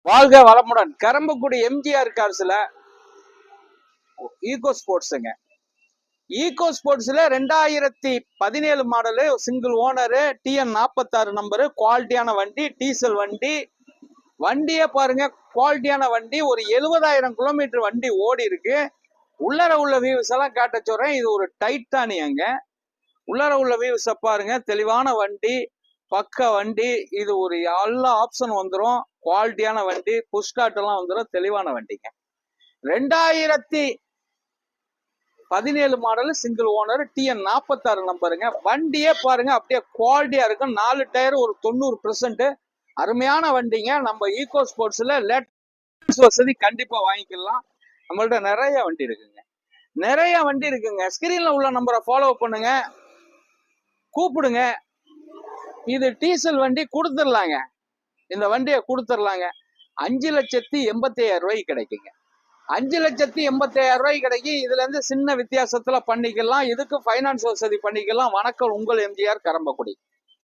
வாழ்க வளமுடன். கரம்பக்குடி எம்ஜிஆர் கார்ஸ்ல ஈகோ ஸ்போர்ட்ஸுங்க. ஈகோ ஸ்போர்ட்ஸ்ல 2017 model, single owner, TN 46 number, குவாலிட்டியான வண்டி, டீசல் வண்டி. வண்டியே பாருங்க, குவாலிட்டியான வண்டி. ஒரு 70,000 கிலோமீட்டர் வண்டி ஓடி இருக்கு. உள்ளர உள்ள வியூஸ் எல்லாம் காட்ட சொல்றேன். இது ஒரு டைட்டானியங்க. உள்ளர உள்ள வியூஸை பாருங்க, தெளிவான வண்டி, பக்க வண்டி. இது ஒரு எல்லா ஆப்ஷன் வந்துடும். குவாலிட்டியான வண்டி, புஷ் ஸ்டார்ட் எல்லாம் வந்துடும். தெளிவான வண்டிங்க. 2017 மாடல், சிங்கிள் ஓனர், TN 46 நம்பருங்க. வண்டியே பாருங்க, அப்படியே குவாலிட்டியா இருக்கும். 4 டயர், ஒரு 90%. அருமையான வண்டிங்க. நம்ம ஈகோ ஸ்போர்ட்ஸ்ல லேட்டஸ்ட் வசதி கண்டிப்பா வாங்கிக்கலாம். நம்மள்ட்ட நிறைய வண்டி இருக்குங்க. நிறைய வண்டி இருக்குங்க. ஸ்கிரீன்ல உள்ள நம்பரை ஃபாலோ பண்ணுங்க, கூப்பிடுங்க. இது டீசல் வண்டி கொடுத்துடலாங்க. இந்த வண்டியை கொடுத்துடலாங்க. 5,85,000 ரூபாய்க்கு கிடைக்குங்க. 5,85,000 ரூபாய்க்கு கிடைக்கும். இதுல இருந்து சின்ன வித்தியாசத்துல பண்ணிக்கலாம். இதுக்கு பைனான்ஸ் வசதி பண்ணிக்கலாம். வணக்கம், உங்கள் எம்ஜிஆர் கரம்பக்குடி.